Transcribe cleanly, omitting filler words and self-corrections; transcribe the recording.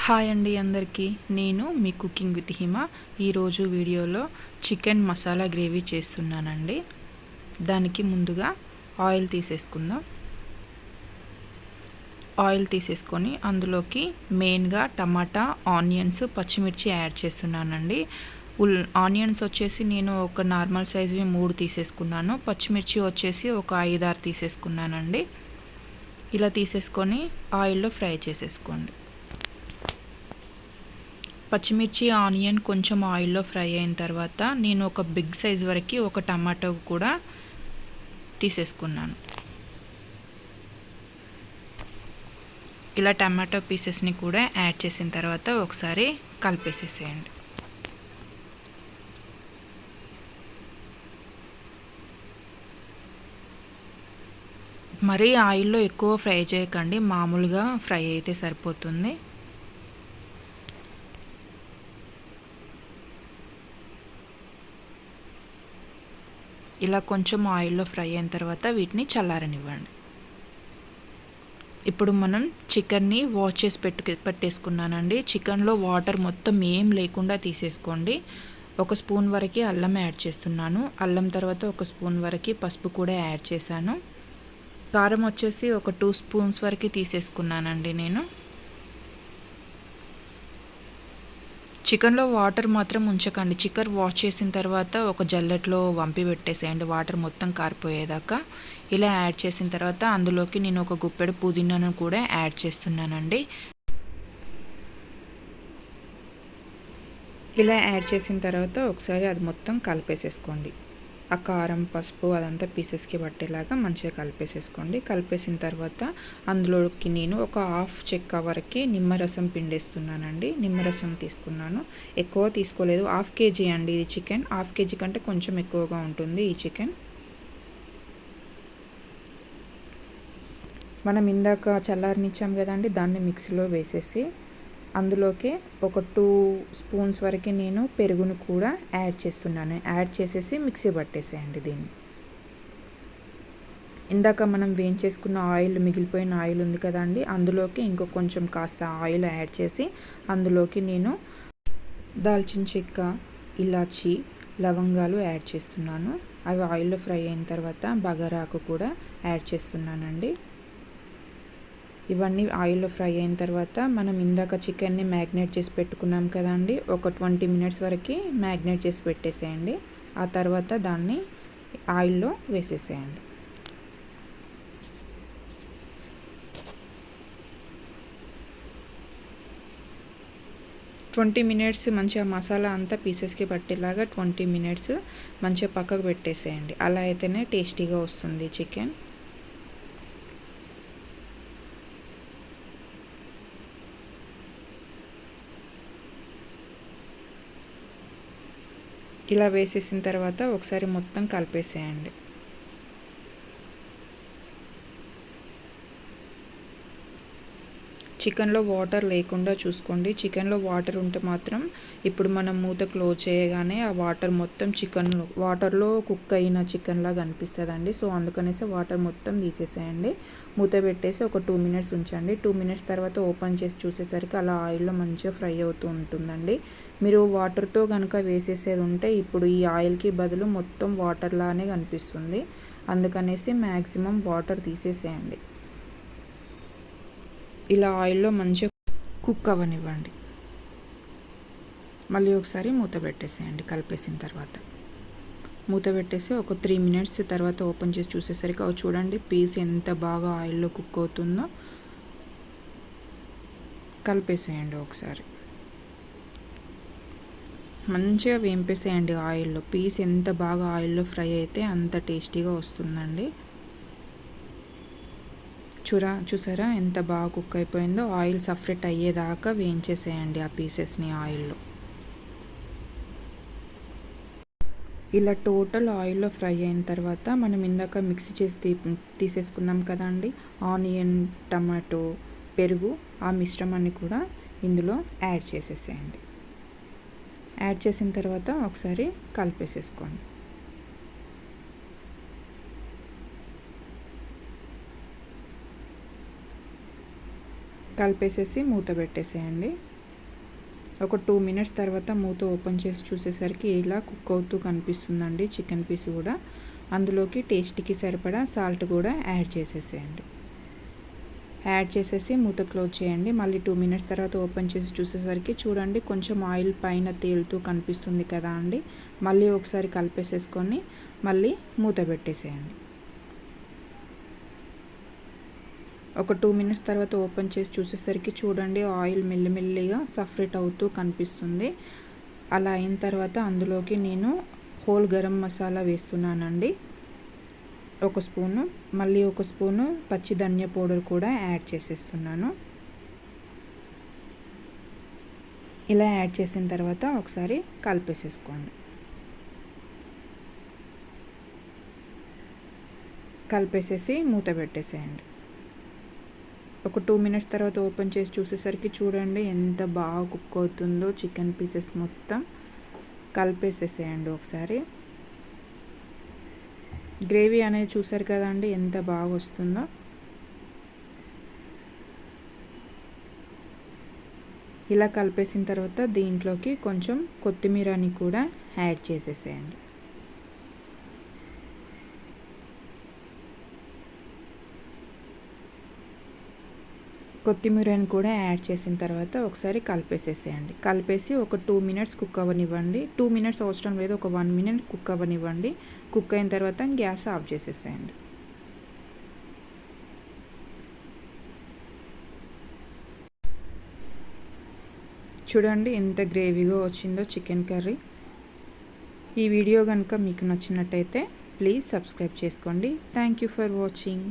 Hi అండి అందరికీ. నేను మీ కుకింగ్ విత్ హిమ. ఈరోజు వీడియోలో చికెన్ మసాలా గ్రేవీ చేస్తున్నానండి. దానికి ముందుగా ఆయిల్ తీసేసుకుందాం. ఆయిల్ తీసేసుకొని అందులోకి మెయిన్గా టమాటా, ఆనియన్స్, పచ్చిమిర్చి యాడ్ చేస్తున్నానండి. ఆనియన్స్ వచ్చేసి నేను ఒక నార్మల్ సైజ్వి 3 తీసేసుకున్నాను. పచ్చిమిర్చి వచ్చేసి ఒక 5-6 తీసేసుకున్నానండి. ఇలా తీసేసుకొని ఆయిల్లో ఫ్రై చేసేసుకోండి. పచ్చిమిర్చి, ఆనియన్ కొంచెం ఆయిల్లో ఫ్రై అయిన తర్వాత నేను ఒక బిగ్ సైజ్ వరకు ఒక టమాటో కూడా తీసేసుకున్నాను. ఇలా టమాటో పీసెస్ని కూడా యాడ్ చేసిన తర్వాత ఒకసారి కలిపేసేసేయండి. మరీ ఆయిల్లో ఎక్కువ ఫ్రై చేయకండి, మామూలుగా ఫ్రై అయితే సరిపోతుంది. ఇలా కొంచెం ఆయిల్లో ఫ్రై అయిన తర్వాత వీటిని చల్లారనివ్వండి. ఇప్పుడు మనం చికెన్ని వాష్ చేసి పెట్టేసుకున్నానండి. చికెన్లో వాటర్ మొత్తం ఏం లేకుండా తీసేసుకోండి. 1 స్పూన్ వరకు అల్లం యాడ్ చేస్తున్నాను. అల్లం తర్వాత 1 స్పూన్ వరకు పసుపు కూడా యాడ్ చేశాను. కారం వచ్చేసి ఒక 2 స్పూన్స్ వరకు తీసేసుకున్నానండి నేను. చికెన్లో వాటర్ మాత్రం ఉంచకండి. చికెన్ వాష్ చేసిన తర్వాత ఒక జల్లెట్లో వంపి పెట్టేసేయండి వాటర్ మొత్తం కారిపోయేదాకా. ఇలా యాడ్ చేసిన తర్వాత అందులోకి నేను ఒక గుప్పెడు పుదీనాను కూడా యాడ్ చేస్తున్నానండి. ఇలా యాడ్ చేసిన తర్వాత ఒకసారి అది మొత్తం కలిపేసేసుకోండి. ఆ కారం, పసుపు అదంతా పీసెస్కి పట్టేలాగా మంచిగా కలిపేసేసుకోండి. కలిపేసిన తర్వాత అందులోకి నేను ఒక 1/2 చెక్క వరకు నిమ్మరసం పిండేస్తున్నానండి. నిమ్మరసం తీసుకున్నాను, ఎక్కువ తీసుకోలేదు. 1/2 కేజీ అండి ఇది చికెన్. 1/2 కేజీ కంటే కొంచెం ఎక్కువగా ఉంటుంది ఈ చికెన్. మనం ఇందాక చల్లారనిచ్చాం కదండి, దాన్ని మిక్సీలో వేసేసి అందులోకి ఒక 2 స్పూన్స్ వరకు నేను పెరుగును కూడా యాడ్ చేస్తున్నాను. యాడ్ చేసేసి మిక్సీ పట్టేసేయండి దీన్ని. ఇందాక మనం వేయించేసుకున్న ఆయిల్, మిగిలిపోయిన ఆయిల్ ఉంది కదండి, అందులోకి ఇంకో కొంచెం కాస్త ఆయిల్ యాడ్ చేసి అందులోకి నేను దాల్చిన చెక్క, ఇలాచి, లవంగాలు యాడ్ చేస్తున్నాను. అవి ఆయిల్లో ఫ్రై అయిన తర్వాత బగారాకు కూడా యాడ్ చేస్తున్నానండి. ఇవన్నీ ఆయిల్లో ఫ్రై అయిన తర్వాత మనం ఇందాక చికెన్ని మ్యాగ్నేట్ చేసి పెట్టుకున్నాం కదండి, ఒక 20 మినిట్స్ వరకు మ్యాగ్నేట్ చేసి పెట్టేసేయండి. ఆ తర్వాత దాన్ని ఆయిల్లో వేసేసేయండి. ట్వంటీ మినిట్స్ మంచిగా మసాలా అంతా పీసెస్కి పట్టేలాగా 20 మినిట్స్ మంచిగా పక్కకు పెట్టేసేయండి. అలా అయితేనే టేస్టీగా వస్తుంది చికెన్. ఇలా వేసేసిన తర్వాత ఒకసారి మొత్తం కలిపేసేయండి. చికెన్లో వాటర్ లేకుండా చూసుకోండి. చికెన్లో వాటర్ ఉంటే మాత్రం ఇప్పుడు మనం మూత క్లోజ్ చేయగానే ఆ వాటర్ మొత్తం వాటర్లో కుక్ అయిన చికెన్ లాగా అనిపిస్తుందండి. సో అందుకనేసి వాటర్ మొత్తం తీసేసేయండి. మూత పెట్టేసి ఒక 2 మినిట్స్ ఉంచండి. 2 మినిట్స్ తర్వాత ఓపెన్ చేసి చూసేసరికి అలా ఆయిల్లో మంచిగా ఫ్రై అవుతూ ఉంటుందండి. మీరు వాటర్తో కనుక వేసేసేది ఉంటే ఇప్పుడు ఈ ఆయిల్కి బదులు మొత్తం వాటర్ లానే కనిపిస్తుంది. అందుకనేసి మ్యాక్సిమం వాటర్ తీసేసేయండి. ఇలా ఆయిల్లో మంచిగా కుక్ అవ్వనివ్వండి. మళ్ళీ ఒకసారి మూత పెట్టేసేయండి. కలిపేసిన తర్వాత మూత పెట్టేసి ఒక 3 మినిట్స్ తర్వాత ఓపెన్ చేసి చూసేసరికి చూడండి పీస్ ఎంత బాగా ఆయిల్లో కుక్ అవుతుందో. కలిపేసేయండి ఒకసారి, మంచిగా వేంపేసేయండి ఆయిల్లో. పీస్ ఎంత బాగా ఆయిల్లో ఫ్రై అయితే అంత టేస్టీగా వస్తుందండి. చూసారా ఎంత బాగా కుక్ అయిపోయిందో. ఆయిల్ సపరేట్ అయ్యేదాకా వేయించేసేయండి ఆ పీసెస్ని ఆయిల్లో. ఇలా టోటల్ ఆయిల్లో ఫ్రై అయిన తర్వాత మనం ఇందాక మిక్సీ చేసి తీసేసుకున్నాం కదండి ఆనియన్, టమాటో, పెరుగు, ఆ మిశ్రమాన్ని కూడా ఇందులో యాడ్ చేసేసేయండి. యాడ్ చేసిన తర్వాత ఒకసారి కలిపేసేసుకోండి. కలిపేసేసి మూత పెట్టేసేయండి. ఒక 2 మినిట్స్ తర్వాత మూత ఓపెన్ చేసి చూసేసరికి ఇలా కుక్ అవుతూ కనిపిస్తుందండి చికెన్ పీస్ కూడా. అందులోకి టేస్ట్కి సరిపడా సాల్ట్ కూడా యాడ్ చేసేసేయండి. యాడ్ చేసేసి మూత క్లోజ్ చేయండి. మళ్ళీ 2 మినిట్స్ తర్వాత ఓపెన్ చేసి చూసేసరికి చూడండి కొంచెం ఆయిల్ పైన తేలుతూ కనిపిస్తుంది కదా అండి. మళ్ళీ ఒకసారి కలిపేసేసుకొని మళ్ళీ మూత పెట్టేసేయండి. ఒక 2 మినిట్స్ తర్వాత ఓపెన్ చేసి చూసేసరికి చూడండి ఆయిల్ మెల్లిమెల్లిగా సపరేట్ అవుతూ కనిపిస్తుంది. అలా అయిన తర్వాత అందులోకి నేను హోల్ గరం మసాలా వేస్తున్నానండి 1 స్పూను. మళ్ళీ 1 స్పూను పచ్చి ధనియా పౌడర్ కూడా యాడ్ చేసేస్తున్నాను. ఇలా యాడ్ చేసిన తర్వాత ఒకసారి కలిపేసేసుకోండి. కలిపేసేసి మూత పెట్టేసేయండి. ఒక 2 మినిట్స్ తర్వాత ఓపెన్ చేసి చూసేసరికి చూడండి ఎంత బాగా కుక్ అవుతుందో చికెన్ పీసెస్ మొత్తం. కలిపేసేసేయండి ఒకసారి. గ్రేవీ అనేది చూసారు కదండి ఎంత బాగా వస్తుందో. ఇలా కలిపేసిన తర్వాత దీంట్లోకి కొంచెం కొత్తిమీరని కూడా యాడ్ చేసేసేయండి. కొత్తిమీరని కూడా యాడ్ చేసిన తర్వాత ఒకసారి కలిపేసేసేయండి. కలిపేసి ఒక 2 మినిట్స్ కుక్ అవ్వనివ్వండి. 2 మినిట్స్ అవసరం లేదు, ఒక 1 మినిట్ కుక్ అవ్వనివ్వండి. కుక్ అయిన తర్వాత గ్యాస్ ఆఫ్ చేసేసేయండి. చూడండి ఎంత గ్రేవీగా వచ్చిందో చికెన్ కర్రీ. ఈ వీడియో కనుక మీకు నచ్చినట్టయితే ప్లీజ్ సబ్స్క్రైబ్ చేసుకోండి. Thank you for watching.